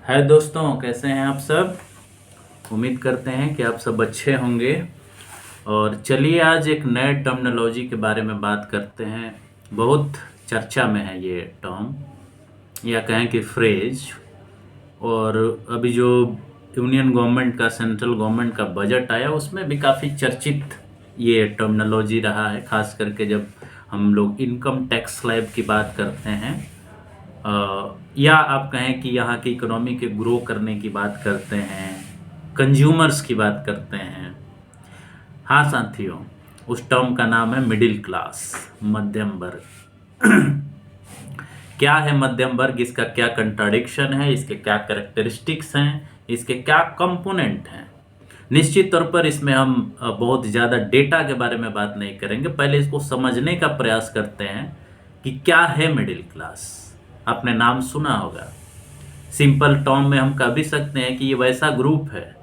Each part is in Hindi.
है दोस्तों, कैसे हैं आप सब। उम्मीद करते हैं कि आप सब अच्छे होंगे। और चलिए आज एक नए टर्मिनोलॉजी के बारे में बात करते हैं। बहुत चर्चा में है ये टर्म, या कहें कि फ्रेज। और अभी जो यूनियन गवर्नमेंट का, सेंट्रल गवर्नमेंट का बजट आया, उसमें भी काफ़ी चर्चित ये टर्मिनोलॉजी रहा है। खास करके जब हम लोग इनकम टैक्स स्लैब की बात करते हैं, या आप कहें कि यहाँ की इकोनॉमी के ग्रो करने की बात करते हैं, कंज्यूमर्स की बात करते हैं। हाँ साथियों, उस टर्म का नाम है मिडिल क्लास, मध्यम वर्ग। क्या है मध्यम वर्ग, इसका क्या कंट्राडिक्शन है, इसके क्या कैरेक्टरिस्टिक्स हैं, इसके क्या कंपोनेंट हैं। निश्चित तौर पर इसमें हम बहुत ज़्यादा डेटा के बारे में बात नहीं करेंगे। पहले इसको समझने का प्रयास करते हैं कि क्या है मिडिल क्लास। आपने नाम सुना होगा। सिंपल टर्म में हम कह भी सकते हैं कि ये वैसा ग्रुप है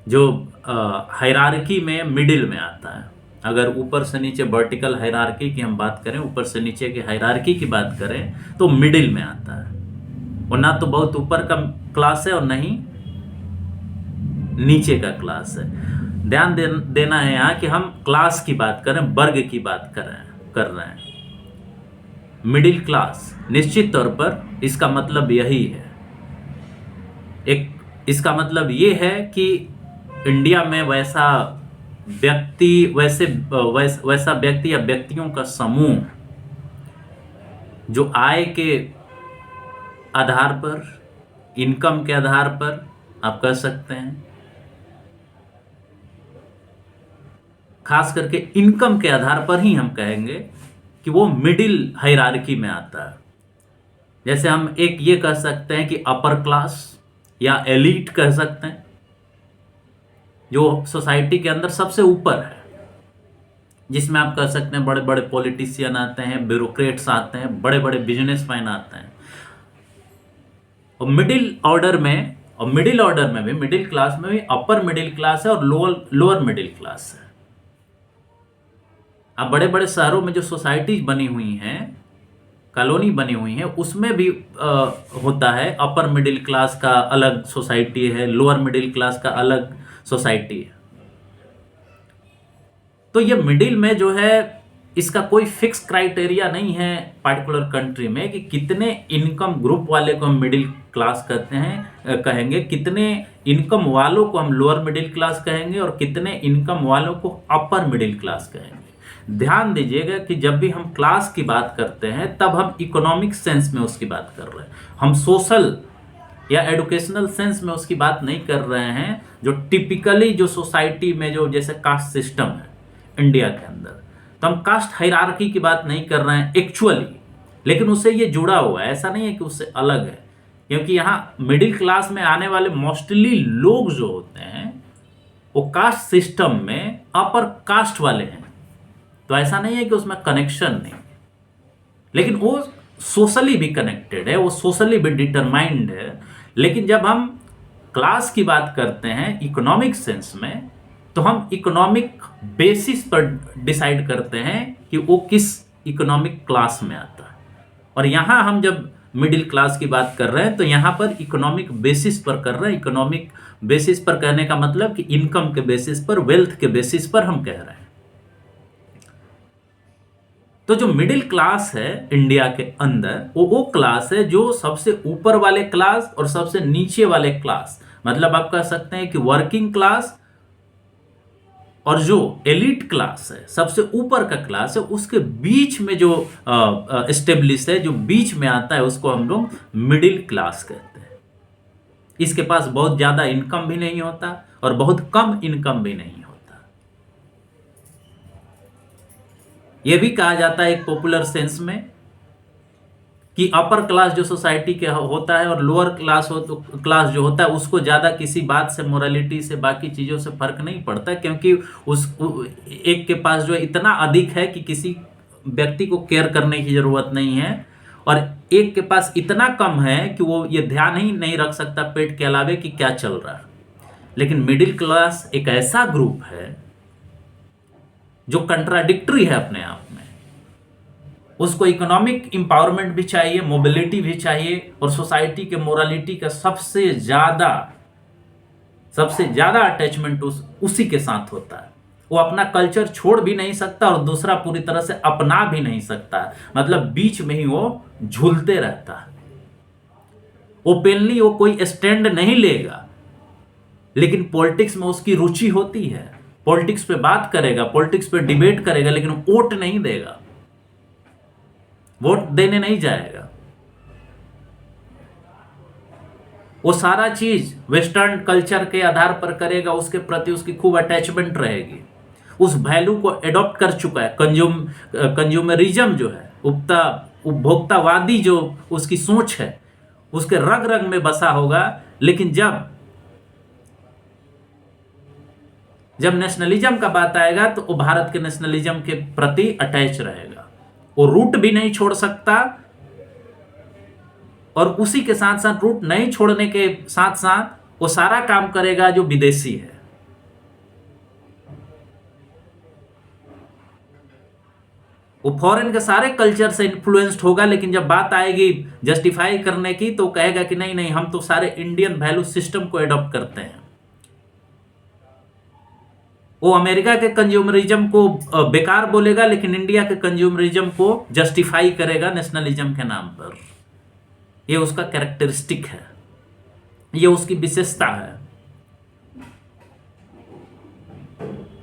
जो हायरार्की में मिडिल में आता है। अगर ऊपर से नीचे वर्टिकल हायरार्की की हम बात करें, ऊपर से नीचे की हायरार्की की बात करें, तो मिडिल में आता है। और ना तो बहुत ऊपर का क्लास है और ना ही नीचे का क्लास है। ध्यान देना है यहाँ कि हम क्लास की बात करें, वर्ग की बात कर रहे हैं। मिडिल क्लास निश्चित तौर पर इसका मतलब यही है। इसका मतलब ये है कि इंडिया में वैसा व्यक्ति या व्यक्तियों का समूह जो आय के आधार पर, इनकम के आधार पर आप कह सकते हैं, खास करके इनकम के आधार पर ही हम कहेंगे कि वो मिडिल हायरार्की में आता है। जैसे हम एक ये कह सकते हैं कि अपर क्लास या एलीट कह सकते हैं, जो सोसाइटी के अंदर सबसे ऊपर है, जिसमें आप कह सकते हैं बड़े बड़े पॉलिटिशियन आते हैं, ब्यूरोक्रेट्स आते हैं, बड़े बड़े बिजनेसमैन आते हैं। और मिडिल ऑर्डर में भी, मिडिल क्लास में भी अपर मिडिल क्लास है और लोअर मिडिल क्लास है। अब बड़े बड़े शहरों में जो सोसाइटीज बनी हुई हैं, कॉलोनी बनी हुई है, उसमें भी होता है। अपर मिडिल क्लास का अलग सोसाइटी है, लोअर मिडिल क्लास का अलग सोसाइटी है। तो ये मिडिल में जो है, इसका कोई फिक्स क्राइटेरिया नहीं है पार्टिकुलर कंट्री में कि कितने इनकम ग्रुप वाले को हम मिडिल क्लास कहते हैं, कहेंगे, कितने इनकम वालों को हम लोअर मिडिल क्लास कहेंगे और कितने इनकम वालों को अपर मिडिल क्लास कहेंगे। ध्यान दीजिएगा कि जब भी हम क्लास की बात करते हैं तब हम इकोनॉमिक सेंस में उसकी बात कर रहे हैं। हम सोशल या एडुकेशनल सेंस में उसकी बात नहीं कर रहे हैं। जो टिपिकली जो सोसाइटी में जो जैसे कास्ट सिस्टम है इंडिया के अंदर, तो हम कास्ट हायरार्की की बात नहीं कर रहे हैं एक्चुअली, लेकिन उससे ये जुड़ा हुआ है। ऐसा नहीं है कि उससे अलग है, क्योंकि यहाँ मिडिल क्लास में आने वाले मोस्टली लोग जो होते हैं वो कास्ट सिस्टम में अपर कास्ट वाले हैं। तो ऐसा नहीं है कि उसमें कनेक्शन नहीं है, लेकिन वो सोशली भी कनेक्टेड है, वो सोशली भी डिटरमाइंड है। लेकिन जब हम क्लास की बात करते हैं इकोनॉमिक सेंस में, तो हम इकोनॉमिक बेसिस पर डिसाइड करते हैं कि वो किस इकोनॉमिक क्लास में आता है। और यहाँ हम जब मिडिल क्लास की बात कर रहे हैं तो यहाँ पर इकोनॉमिक बेसिस पर कर रहे हैं। इकोनॉमिक बेसिस पर कहने का मतलब कि इनकम के बेसिस पर, वेल्थ के बेसिस पर हम कह रहे हैं। तो जो मिडिल क्लास है इंडिया के अंदर, वो क्लास है जो सबसे ऊपर वाले क्लास और सबसे नीचे वाले क्लास, मतलब आप कह सकते हैं कि वर्किंग क्लास और जो एलिट क्लास है, सबसे ऊपर का क्लास है, उसके बीच में जो एस्टेब्लिश है, जो बीच में आता है, उसको हम लोग मिडिल क्लास कहते हैं। इसके पास बहुत ज़्यादा इनकम भी नहीं होता और बहुत कम इनकम भी नहीं होता। यह भी कहा जाता है एक पॉपुलर सेंस में कि अपर क्लास जो सोसाइटी के होता है और लोअर क्लास जो होता है, उसको ज़्यादा किसी बात से, मोरालिटी से, बाकी चीज़ों से फर्क नहीं पड़ता, क्योंकि एक के पास जो इतना अधिक है कि किसी व्यक्ति को केयर करने की ज़रूरत नहीं है, और एक के पास इतना कम है कि वो ये ध्यान ही नहीं रख सकता पेट के अलावे कि क्या चल रहा है। लेकिन मिडिल क्लास एक ऐसा ग्रुप है जो कंट्राडिक्टरी है अपने आप में। उसको इकोनॉमिक एम्पावरमेंट भी चाहिए, मोबिलिटी भी चाहिए, और सोसाइटी के मोरालिटी का सबसे ज्यादा अटैचमेंट उसी के साथ होता है। वो अपना कल्चर छोड़ भी नहीं सकता और दूसरा पूरी तरह से अपना भी नहीं सकता, मतलब बीच में ही वो झूलते रहता है। ओपनली वो कोई स्टैंड नहीं लेगा, लेकिन पॉलिटिक्स में उसकी रुचि होती है, पॉलिटिक्स पे बात करेगा, पॉलिटिक्स पे डिबेट करेगा, लेकिन वोट नहीं देगा, वोट देने नहीं जाएगा। वो सारा चीज वेस्टर्न कल्चर के आधार पर करेगा, उसके प्रति उसकी खूब अटैचमेंट रहेगी, उस वैल्यू को एडॉप्ट कर चुका है। कंज्यूमरिज्म जो है, उपभोक्तावादी जो उसकी सोच है, उसके रग रग में बसा होगा। लेकिन जब नेशनलिज्म का बात आएगा तो वो भारत के नेशनलिज्म के प्रति अटैच रहेगा, वो रूट भी नहीं छोड़ सकता, और उसी के साथ साथ रूट नहीं छोड़ने के साथ साथ वो सारा काम करेगा जो विदेशी है। वो फॉरेन के सारे कल्चर से इन्फ्लुएंस्ड होगा, लेकिन जब बात आएगी जस्टिफाई करने की तो कहेगा कि नहीं नहीं, हम तो सारे इंडियन वैल्यू सिस्टम को एडॉप्ट करते हैं। वो अमेरिका के कंज्यूमरिज्म को बेकार बोलेगा, लेकिन इंडिया के कंज्यूमरिज्म को जस्टिफाई करेगा नेशनलिज्म के नाम पर। ये उसका कैरेक्टरिस्टिक है, ये उसकी विशेषता है।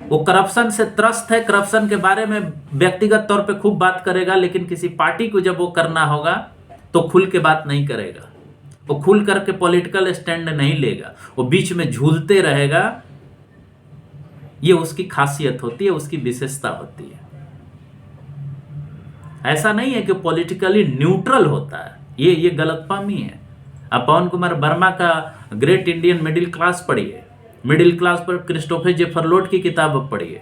वो करप्शन से त्रस्त है, करप्शन के बारे में व्यक्तिगत तौर पे खूब बात करेगा, लेकिन किसी पार्टी को जब वो करना होगा तो खुल के बात नहीं करेगा, वो खुल करके पॉलिटिकल स्टैंड नहीं लेगा, वो बीच में झूलते रहेगा। ये उसकी खासियत होती है, उसकी विशेषता होती है। ऐसा नहीं है कि पॉलिटिकली न्यूट्रल होता है, ये गलतफहमी है। आप पवन कुमार वर्मा का ग्रेट इंडियन मिडिल क्लास पढ़िए, मिडिल क्लास पर क्रिस्टोफर जे फरलोट की किताब पढ़िए,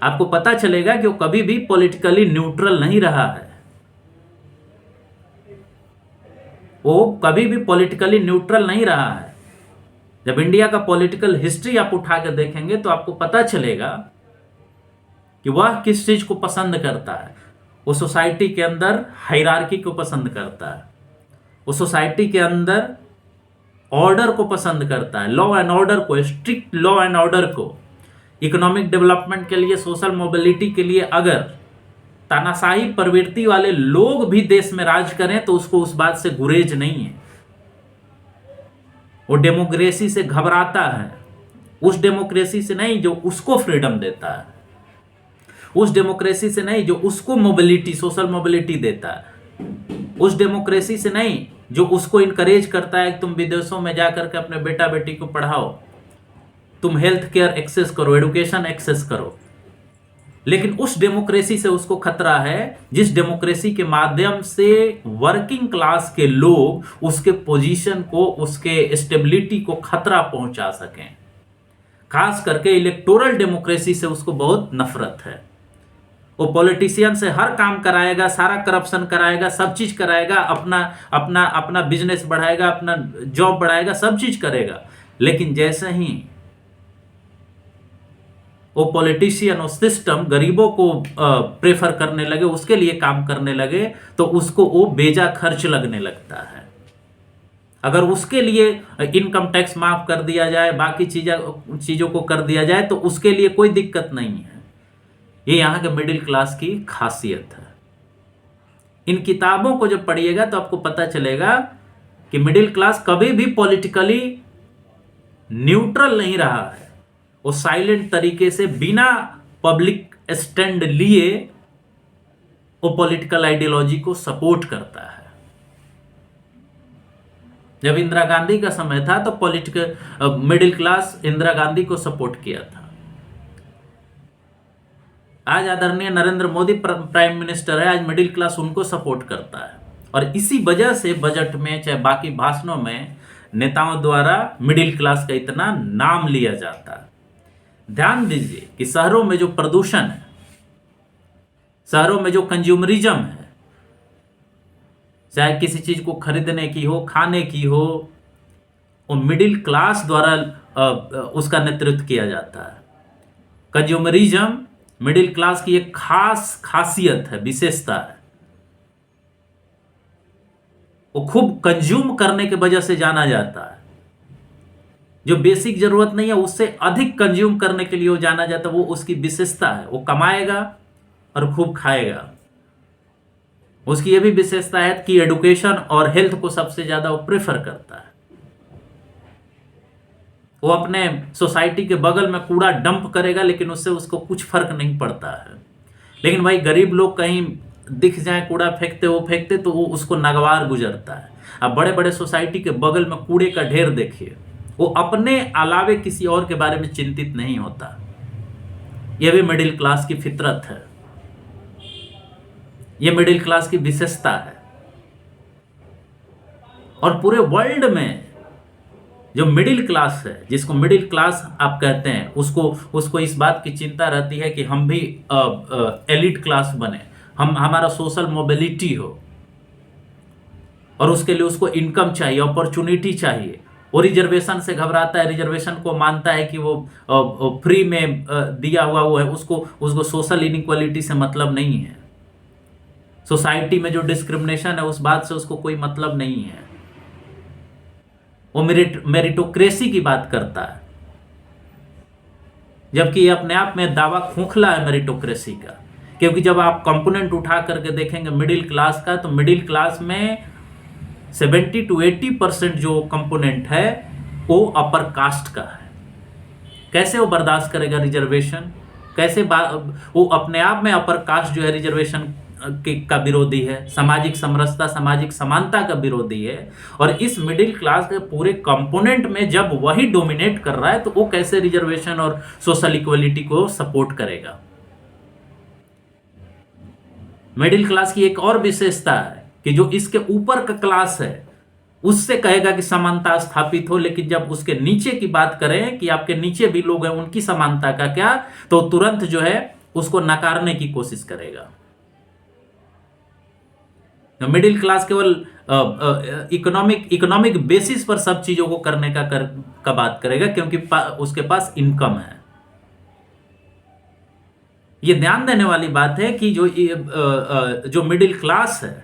आपको पता चलेगा कि वो कभी भी पॉलिटिकली न्यूट्रल नहीं रहा है। वो कभी भी पॉलिटिकली न्यूट्रल नहीं रहा है। जब इंडिया का पॉलिटिकल हिस्ट्री आप उठा कर देखेंगे तो आपको पता चलेगा कि वह किस चीज को पसंद करता है। वो सोसाइटी के अंदर हायरार्की को पसंद करता है, वो सोसाइटी के अंदर ऑर्डर को पसंद करता है, लॉ एंड ऑर्डर को, स्ट्रिक्ट लॉ एंड ऑर्डर को। इकोनॉमिक डेवलपमेंट के लिए, सोशल मोबिलिटी के लिए अगर तानाशाही प्रवृत्ति वाले लोग भी देश में राज करें तो उसको उस बात से गुरेज नहीं है। वो डेमोक्रेसी से घबराता है, उस डेमोक्रेसी से नहीं जो उसको फ्रीडम देता है, उस डेमोक्रेसी से नहीं जो उसको मोबिलिटी, सोशल मोबिलिटी देता है, उस डेमोक्रेसी से नहीं जो उसको इनकरेज करता है कि तुम विदेशों में जाकर के अपने बेटा बेटी को पढ़ाओ, तुम हेल्थ केयर एक्सेस करो, एडुकेशन एक्सेस करो। लेकिन उस डेमोक्रेसी से उसको खतरा है जिस डेमोक्रेसी के माध्यम से वर्किंग क्लास के लोग उसके पोजीशन को, उसके स्टेबिलिटी को खतरा पहुंचा सकें। खास करके इलेक्टोरल डेमोक्रेसी से उसको बहुत नफरत है। वो पॉलिटिशियन से हर काम कराएगा, सारा करप्शन कराएगा, सब चीज कराएगा, अपना बिजनेस बढ़ाएगा, अपना जॉब बढ़ाएगा, सब चीज करेगा। लेकिन जैसे ही वो पॉलिटिशियन और सिस्टम गरीबों को प्रेफर करने लगे, उसके लिए काम करने लगे, तो उसको वो बेजा खर्च लगने लगता है। अगर उसके लिए इनकम टैक्स माफ कर दिया जाए, बाकी चीजों को कर दिया जाए, तो उसके लिए कोई दिक्कत नहीं है। ये यहाँ के मिडिल क्लास की खासियत है। इन किताबों को जब पढ़िएगा तो आपको पता चलेगा कि मिडिल क्लास कभी भी पॉलिटिकली न्यूट्रल नहीं रहा है। वो साइलेंट तरीके से बिना पब्लिक स्टैंड लिए वो पॉलिटिकल आइडियोलॉजी को सपोर्ट करता है। जब इंदिरा गांधी का समय था तो मिडिल क्लास इंदिरा गांधी को सपोर्ट किया था। आज आदरणीय नरेंद्र मोदी प्राइम मिनिस्टर है, आज मिडिल क्लास उनको सपोर्ट करता है। और इसी वजह से बजट में, चाहे बाकी भाषणों में, नेताओं द्वारा मिडिल क्लास का इतना नाम लिया जाता है। ध्यान दीजिए कि शहरों में जो प्रदूषण है, शहरों में जो कंज्यूमरिज्म है, चाहे किसी चीज को खरीदने की हो, खाने की हो, वो मिडिल क्लास द्वारा उसका नेतृत्व किया जाता है। कंज्यूमरिज्म मिडिल क्लास की एक खास खासियत है, विशेषता है, वो खूब कंज्यूम करने की वजह से जाना जाता है। जो बेसिक जरूरत नहीं है उससे अधिक कंज्यूम करने के लिए वो जाना जाता है, वो उसकी विशेषता है। वो कमाएगा और खूब खाएगा। उसकी ये भी विशेषता है कि एडुकेशन और हेल्थ को सबसे ज्यादा वो प्रेफर करता है। वो अपने सोसाइटी के बगल में कूड़ा डंप करेगा लेकिन उससे उसको कुछ फर्क नहीं पड़ता है। लेकिन भाई गरीब लोग कहीं दिख जाए कूड़ा फेंकते वो फेंकते तो वो उसको नागवार गुजरता है। अब बड़े बड़े सोसाइटी के बगल में कूड़े का ढेर देखिए, वो अपने अलावे किसी और के बारे में चिंतित नहीं होता। यह भी मिडिल क्लास की फितरत है, यह मिडिल क्लास की विशेषता है। और पूरे वर्ल्ड में जो मिडिल क्लास है, जिसको मिडिल क्लास आप कहते हैं, उसको इस बात की चिंता रहती है कि हम भी एलिट क्लास बने, हमारा सोशल मोबिलिटी हो, और उसके लिए उसको इनकम चाहिए, अपॉर्चुनिटी चाहिए। वो रिजर्वेशन से घबराता है, रिजर्वेशन को मानता है कि वो फ्री में दिया हुआ वो है, उसको सोशल इनइक्वालिटी से मतलब नहीं है। सोसाइटी में जो डिस्क्रिमिनेशन है उस बात से उसको कोई मतलब नहीं है। वो मेरिटोक्रेसी की बात करता है, जबकि ये अपने आप में दावा खोखला है मेरिटोक्रेसी का। क्योंकि जब आप कंपोनेंट उठा करके देखेंगे मिडिल क्लास का, तो मिडिल क्लास में 70 to 80% जो कंपोनेंट है वो अपर कास्ट का है। कैसे वो बर्दाश्त करेगा रिजर्वेशन? कैसे वो अपने आप में अपर कास्ट जो है रिजर्वेशन का विरोधी है, सामाजिक समरसता, सामाजिक समानता का विरोधी है। और इस मिडिल क्लास के पूरे कंपोनेंट में जब वही डोमिनेट कर रहा है तो वो कैसे रिजर्वेशन और सोशल इक्वलिटी को सपोर्ट करेगा? मिडिल क्लास की एक और विशेषता है कि जो इसके ऊपर का क्लास है उससे कहेगा कि समानता स्थापित हो, लेकिन जब उसके नीचे की बात करें कि आपके नीचे भी लोग हैं उनकी समानता का क्या, तो तुरंत जो है उसको नकारने की कोशिश करेगा। मिडिल क्लास केवल इकोनॉमिक बेसिस पर सब चीजों को करने का बात करेगा, क्योंकि उसके पास इनकम है। ये ध्यान देने वाली बात है कि जो मिडिल क्लास है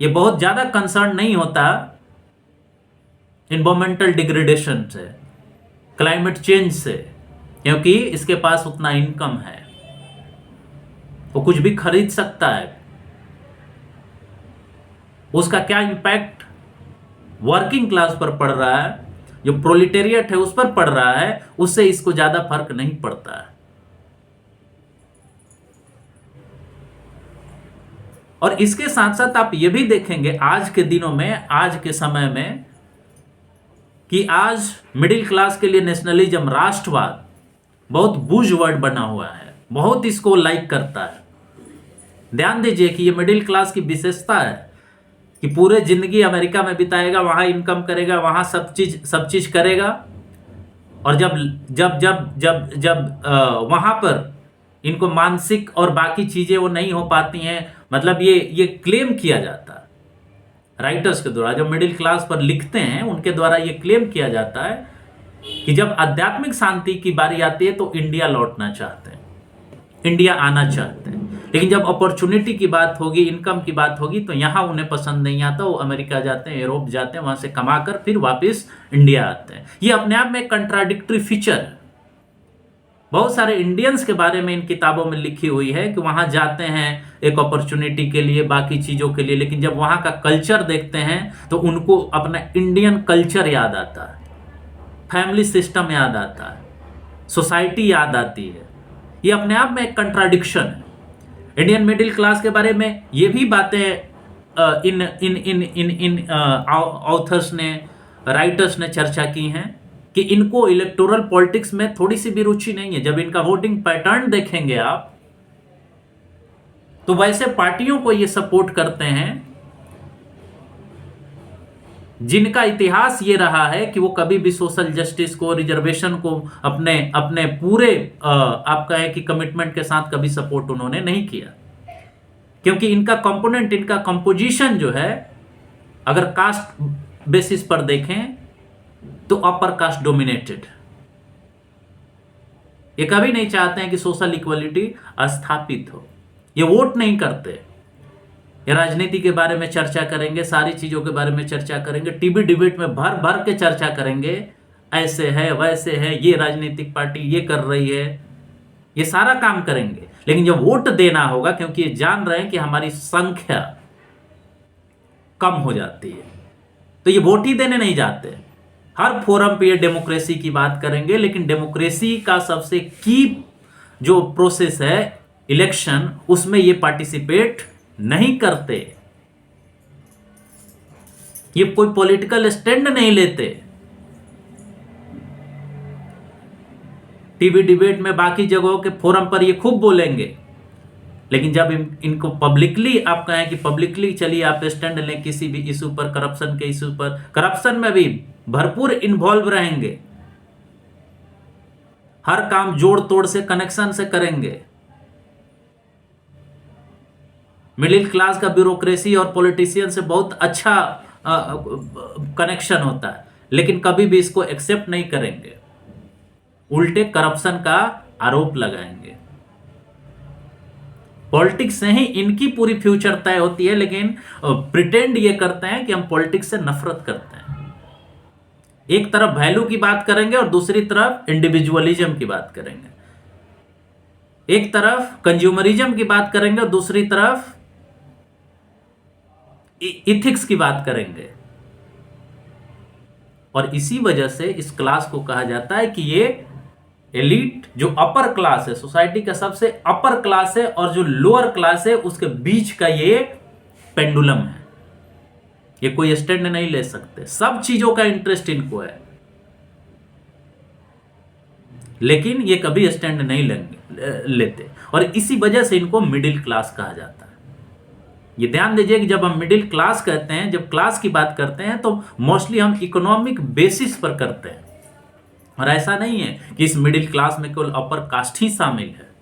ये बहुत ज्यादा कंसर्न नहीं होता इन्वायरमेंटल डिग्रेडेशन से, क्लाइमेट चेंज से, क्योंकि इसके पास उतना इनकम है, वो कुछ भी खरीद सकता है। उसका क्या इंपैक्ट वर्किंग क्लास पर पड़ रहा है, जो प्रोलिटेरियट है उस पर पड़ रहा है, उससे इसको ज्यादा फर्क नहीं पड़ता है। और इसके साथ साथ आप ये भी देखेंगे आज के दिनों में, आज के समय में, कि आज मिडिल क्लास के लिए नेशनलिज्म, राष्ट्रवाद बहुत बूझ वर्ड बना हुआ है, बहुत इसको लाइक करता है। ध्यान दीजिए कि ये मिडिल क्लास की विशेषता है कि पूरे जिंदगी अमेरिका में बिताएगा, वहां इनकम करेगा, वहां सब चीज करेगा, और जब जब जब जब जब वहां पर इनको मानसिक और बाकी चीजें वो नहीं हो पाती हैं, मतलब ये क्लेम किया जाता है राइटर्स के द्वारा, जो मिडिल क्लास पर लिखते हैं उनके द्वारा ये क्लेम किया जाता है कि जब आध्यात्मिक शांति की बारी आती है तो इंडिया लौटना चाहते हैं, इंडिया आना चाहते हैं। लेकिन जब अपॉर्चुनिटी की बात होगी, इनकम की बात होगी, तो यहां उन्हें पसंद नहीं आता, वो अमेरिका जाते हैं, यूरोप जाते हैं, वहां से कमाकर फिर वापस इंडिया आते हैं। ये अपने आप में एक कंट्राडिक्टरी फीचर है। बहुत सारे इंडियंस के बारे में इन किताबों में लिखी हुई है कि वहां जाते हैं एक अपॉर्चुनिटी के लिए, बाकी चीजों के लिए, लेकिन जब वहां का कल्चर देखते हैं तो उनको अपना इंडियन कल्चर याद आता है, फैमिली सिस्टम याद आता है, सोसाइटी याद आती है। ये अपने आप में एक कंट्राडिक्शन है। इंडियन मिडिल क्लास के बारे में ये भी बातें इन इन इन इन इन ऑथर्स ने, राइटर्स ने चर्चा की हैं कि इनको इलेक्टोरल पॉलिटिक्स में थोड़ी सी भी रुचि नहीं है। जब इनका वोटिंग पैटर्न देखेंगे आप, तो वैसे पार्टियों को ये सपोर्ट करते हैं जिनका इतिहास ये रहा है कि वो कभी भी सोशल जस्टिस को, रिजर्वेशन को अपने अपने पूरे आप कहें कि कमिटमेंट के साथ कभी सपोर्ट उन्होंने नहीं किया। क्योंकि इनका कंपोनेंट, इनका कंपोजिशन जो है, अगर कास्ट बेसिस पर देखें तो अपर कास्ट डोमिनेटेड। ये कभी नहीं चाहते हैं कि सोशल इक्वलिटी स्थापित हो। ये वोट नहीं करते, ये राजनीति के बारे में चर्चा करेंगे, सारी चीजों के बारे में चर्चा करेंगे, टीवी डिबेट में भर भर के चर्चा करेंगे, ऐसे है वैसे है, ये राजनीतिक पार्टी ये कर रही है, ये सारा काम करेंगे। लेकिन जब वोट देना होगा, क्योंकि ये जान रहे हैं कि हमारी संख्या कम हो जाती है, तो ये वोट ही देने नहीं जाते। हर फोरम पे ये डेमोक्रेसी की बात करेंगे, लेकिन डेमोक्रेसी का सबसे की जो प्रोसेस है इलेक्शन, उसमें ये पार्टिसिपेट नहीं करते, ये कोई पॉलिटिकल स्टैंड नहीं लेते। टीवी डिबेट में, बाकी जगहों के फोरम पर ये खूब बोलेंगे, लेकिन जब इनको पब्लिकली आप कहें कि पब्लिकली चलिए आप स्टैंड लें किसी भी इशू पर, करप्शन के इशू पर, करप्शन में भी भरपूर इन्वॉल्व रहेंगे, हर काम जोड़ तोड़ से कनेक्शन से करेंगे। मिडिल क्लास का ब्यूरोक्रेसी और पॉलिटिशियन से बहुत अच्छा कनेक्शन होता है, लेकिन कभी भी इसको एक्सेप्ट नहीं करेंगे, उल्टे करप्शन का आरोप लगाएंगे। पॉलिटिक्स से ही इनकी पूरी फ्यूचर तय होती है, लेकिन प्रिटेंड ये करते हैं कि हम पॉलिटिक्स से नफरत करते हैं। एक तरफ वैल्यू की बात करेंगे और दूसरी तरफ इंडिविजुअलिज्म की बात करेंगे, एक तरफ कंज्यूमरिज्म की बात करेंगे और दूसरी तरफ इथिक्स की बात करेंगे। और इसी वजह से इस क्लास को कहा जाता है कि ये एलीट, जो अपर क्लास है, सोसाइटी का सबसे अपर क्लास है, और जो लोअर क्लास है उसके बीच का ये पेंडुलम है। ये कोई स्टैंड नहीं ले सकते, सब चीजों का इंटरेस्ट इनको है, लेकिन ये कभी स्टैंड नहीं लेते, और इसी वजह से इनको मिडिल क्लास कहा जाता है। ये ध्यान दीजिए कि जब हम मिडिल क्लास कहते हैं, जब क्लास की बात करते हैं, तो मोस्टली हम इकोनॉमिक बेसिस पर करते हैं, और ऐसा नहीं है कि इस मिडिल क्लास में केवल अपर कास्ट ही शामिल है।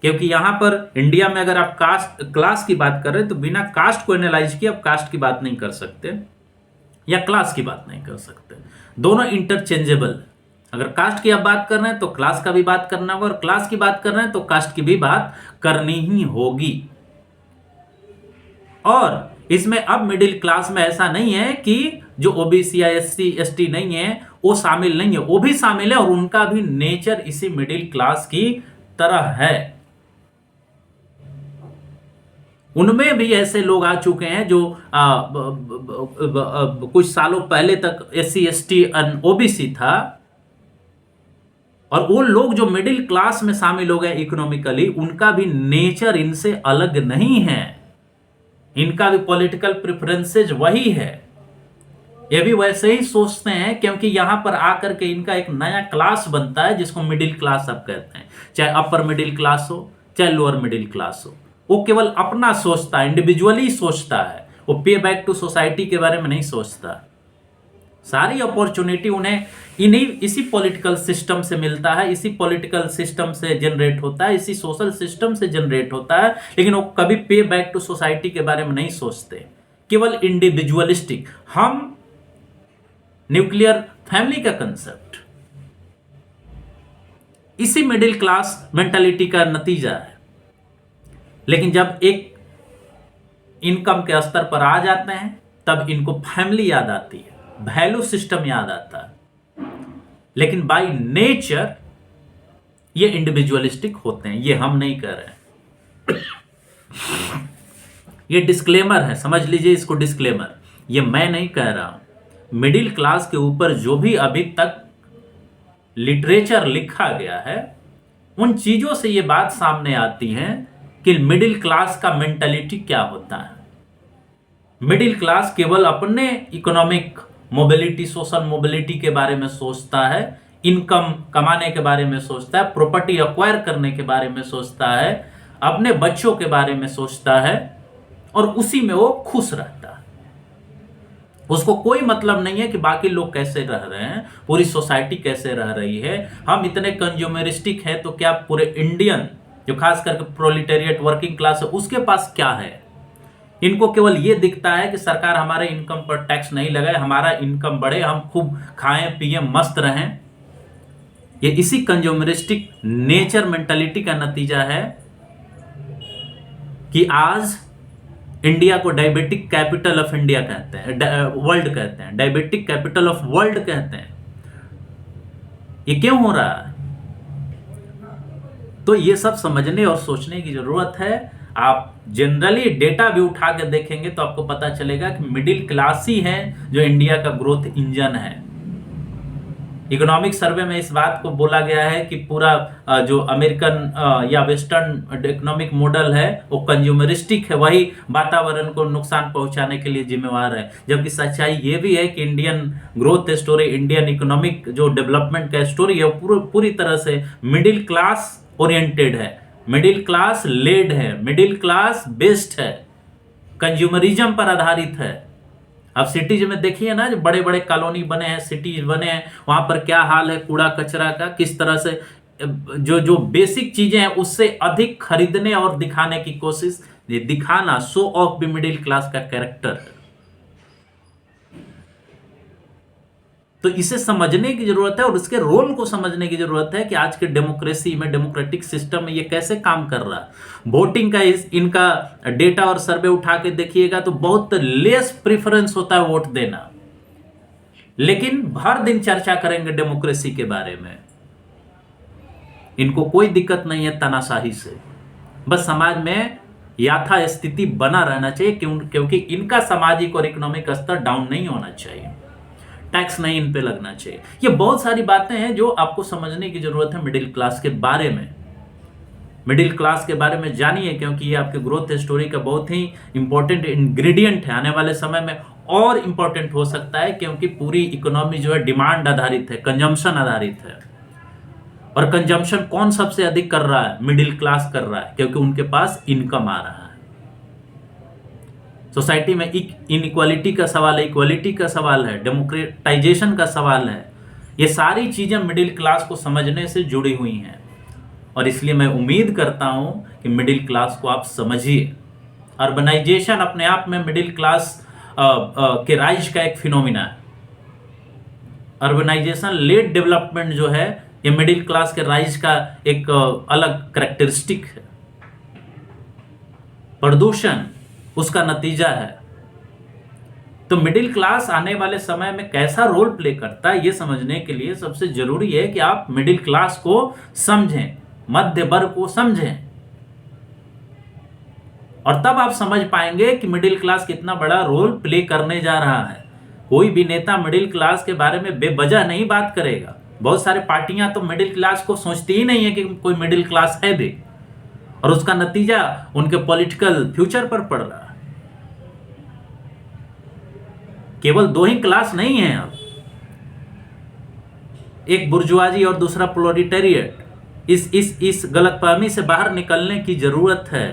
क्योंकि यहां पर इंडिया में अगर आप कास्ट क्लास की बात कर रहे हैं, तो बिना कास्ट को एनालाइज किए आप कास्ट की बात नहीं कर सकते या क्लास की बात नहीं कर सकते। दोनों इंटरचेंजेबल है। अगर कास्ट की आप बात कर रहे हैं तो क्लास का भी बात करना होगा, और क्लास की बात कर रहे हैं तो कास्ट की भी बात करनी ही होगी। और इसमें अब मिडिल क्लास में ऐसा नहीं है कि जो ओबीसी या एससी एसटी नहीं है वो शामिल नहीं है, वो भी शामिल है, और उनका भी नेचर इसी मिडिल क्लास की तरह है। उनमें भी ऐसे लोग आ चुके हैं जो कुछ सालों पहले तक एससी एसटी ओबीसी था, और वो लोग जो मिडिल क्लास में शामिल हो गए इकोनॉमिकली, उनका भी नेचर इनसे अलग नहीं है, इनका भी पॉलिटिकल प्रेफरेंसेज वही है, ये भी वैसे ही सोचते हैं, क्योंकि यहां पर आकर के इनका एक नया क्लास बनता है जिसको मिडिल क्लास आप कहते हैं। चाहे अपर मिडिल क्लास हो चाहे लोअर मिडिल क्लास हो, वो केवल अपना सोचता है, इंडिविजुअली सोचता है, वो पे बैक टू सोसाइटी के बारे में नहीं सोचता। सारी अपॉर्चुनिटी उन्हें इसी पॉलिटिकल सिस्टम से मिलता है, इसी पॉलिटिकल सिस्टम से जनरेट होता है, इसी सोशल सिस्टम से जनरेट होता है, लेकिन वो कभी पे बैक टू सोसाइटी के बारे में नहीं सोचते, केवल इंडिविजुअलिस्टिक। हम न्यूक्लियर फैमिली का कंसेप्ट इसी मिडिल क्लास मेंटालिटी का नतीजा है। लेकिन जब एक इनकम के स्तर पर आ जाते हैं, तब इनको फैमिली याद आती है, वैल्यू सिस्टम याद आता है, लेकिन बाय नेचर ये इंडिविजुअलिस्टिक होते हैं। ये हम नहीं कह रहे हैं, ये डिस्क्लेमर है, समझ लीजिए इसको डिस्क्लेमर, ये मैं नहीं कह रहा हूं। मिडिल क्लास के ऊपर जो भी अभी तक लिटरेचर लिखा गया है, उन चीजों से ये बात सामने आती है कि मिडिल क्लास का मेंटालिटी क्या होता है। मिडिल क्लास केवल अपने इकोनॉमिक मोबिलिटी, सोशल मोबिलिटी के बारे में सोचता है, इनकम कमाने के बारे में सोचता है, प्रॉपर्टी एक्वायर करने के बारे में सोचता है, अपने बच्चों के बारे में सोचता है, और उसी में वो खुश रहता है। उसको कोई मतलब नहीं है कि बाकी लोग कैसे रह रहे हैं, पूरी सोसाइटी कैसे रह रही है। हम इतने कंज्यूमरिस्टिक हैं, तो क्या पूरे इंडियन जो खास करके प्रोलिटेरिएट वर्किंग क्लास है उसके पास क्या है? इनको केवल ये दिखता है कि सरकार हमारे इनकम पर टैक्स नहीं लगाए, हमारा इनकम बढ़े, हम खूब खाएं पिएं मस्त रहें। ये इसी कंज्यूमरिस्टिक नेचर मेंटालिटी का नतीजा है कि आज इंडिया को डायबिटिक कैपिटल ऑफ इंडिया कहते हैं, वर्ल्ड कहते हैं, डायबिटिक कैपिटल ऑफ वर्ल्ड कहते हैं। ये क्यों हो रहा है? तो ये सब समझने और सोचने की जरूरत है। आप जनरली डेटा भी उठा के देखेंगे तो आपको पता चलेगा कि मिडिल क्लास ही है जो इंडिया का ग्रोथ इंजन है। इकोनॉमिक सर्वे में इस बात को बोला गया है कि पूरा जो अमेरिकन या वेस्टर्न इकोनॉमिक मॉडल है वो कंज्यूमरिस्टिक है, वही वातावरण को नुकसान पहुंचाने के लिए जिम्मेवार है। जबकि सच्चाई ये भी है कि Indian growth story, Indian economic जो डेवलपमेंट का स्टोरी है पूरी तरह से मिडिल क्लास ओरिएंटेड है, मिडिल क्लास लेड है, मिडिल क्लास बेस्ड है, कंज्यूमरिज्म पर आधारित है। अब सिटीज में देखिए ना, जो बड़े बड़े कॉलोनी बने हैं, सिटीज बने हैं, वहां पर क्या हाल है कूड़ा कचरा का, किस तरह से जो बेसिक चीजें हैं उससे अधिक खरीदने और दिखाने की कोशिश, दिखाना, शो ऑफ भी मिडिल क्लास का कैरेक्टर है। तो इसे समझने की जरूरत है और इसके रोल को समझने की जरूरत है कि आज के डेमोक्रेसी में, डेमोक्रेटिक सिस्टम में ये कैसे काम कर रहा है। वोटिंग का इनका डेटा और सर्वे उठा के देखिएगा तो बहुत लेस प्रेफरेंस होता है वोट देना, लेकिन हर दिन चर्चा करेंगे डेमोक्रेसी के बारे में। इनको कोई दिक्कत नहीं है तानाशाही से, बस समाज में यथा स्थिति बना रहना चाहिए, क्योंकि इनका सामाजिक और इकोनॉमिक स्तर डाउन नहीं होना चाहिए, टैक्स नहीं इन पे लगना चाहिए। ये बहुत सारी बातें हैं जो आपको समझने की जरूरत है मिडिल क्लास के बारे में। मिडिल क्लास के बारे में जानिए, क्योंकि ये आपके ग्रोथ स्टोरी का बहुत ही इंपॉर्टेंट इंग्रेडिएंट है। आने वाले समय में और इंपॉर्टेंट हो सकता है, क्योंकि पूरी इकोनॉमी जो है डिमांड आधारित है, कंजम्पशन आधारित है। और कंजम्पशन कौन सबसे अधिक कर रहा है? मिडिल क्लास कर रहा है, क्योंकि उनके पास इनकम आ रहा है। सोसाइटी में इनइक्वालिटी का सवाल है, इक्वालिटी का सवाल है, डेमोक्रेटाइजेशन का सवाल है। ये सारी चीजें मिडिल क्लास को समझने से जुड़ी हुई हैं, और इसलिए मैं उम्मीद करता हूं कि मिडिल क्लास को आप समझिए। अर्बनाइजेशन अपने आप में मिडिल क्लास के राइज का एक फिनोमिना है। अर्बनाइजेशन लेड डेवलपमेंट जो है, ये मिडिल क्लास के राइज का एक अलग कैरेक्टरिस्टिक है। प्रदूषण उसका नतीजा है। तो मिडिल क्लास आने वाले समय में कैसा रोल प्ले करता है, ये समझने के लिए सबसे जरूरी है कि आप मिडिल क्लास को समझें, मध्य वर्ग को समझें, और तब आप समझ पाएंगे कि मिडिल क्लास कितना बड़ा रोल प्ले करने जा रहा है। कोई भी नेता मिडिल क्लास के बारे में बेवजह नहीं बात करेगा। बहुत सारे पार्टियां तो मिडिल क्लास को सोचती ही नहीं है कि कोई मिडिल क्लास है भी, और उसका नतीजा उनके पॉलिटिकल फ्यूचर पर पड़ रहा है। केवल दो ही क्लास नहीं है अब, एक बुर्जुआजी और दूसरा प्रोलेटेरिएट। इस गलतफहमी से बाहर निकलने की जरूरत है,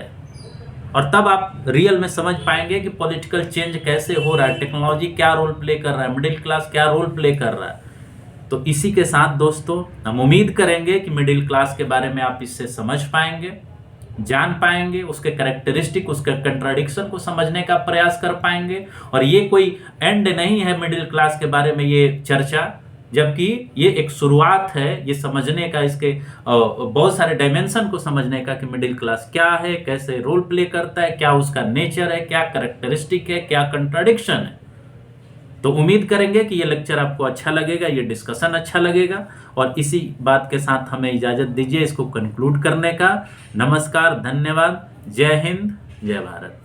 और तब आप रियल में समझ पाएंगे कि पॉलिटिकल चेंज कैसे हो रहा है, टेक्नोलॉजी क्या रोल प्ले कर रहा है, मिडिल क्लास क्या रोल प्ले कर रहा है। तो इसी के साथ दोस्तों, हम उम्मीद करेंगे कि मिडिल क्लास के बारे में आप इससे समझ पाएंगे, जान पाएंगे, उसके कैरेक्टरिस्टिक, उसके कंट्राडिक्शन को समझने का प्रयास कर पाएंगे। और ये कोई एंड नहीं है मिडिल क्लास के बारे में ये चर्चा, जबकि ये एक शुरुआत है ये समझने का, इसके बहुत सारे डायमेंशन को समझने का कि मिडिल क्लास क्या है, कैसे रोल प्ले करता है, क्या उसका नेचर है, क्या कैरेक्टरिस्टिक है, क्या कंट्राडिक्शन है। तो उम्मीद करेंगे कि ये लेक्चर आपको अच्छा लगेगा, ये डिस्कशन अच्छा लगेगा, और इसी बात के साथ हमें इजाजत दीजिए इसको कंक्लूड करने का। नमस्कार, धन्यवाद, जय हिंद, जय भारत।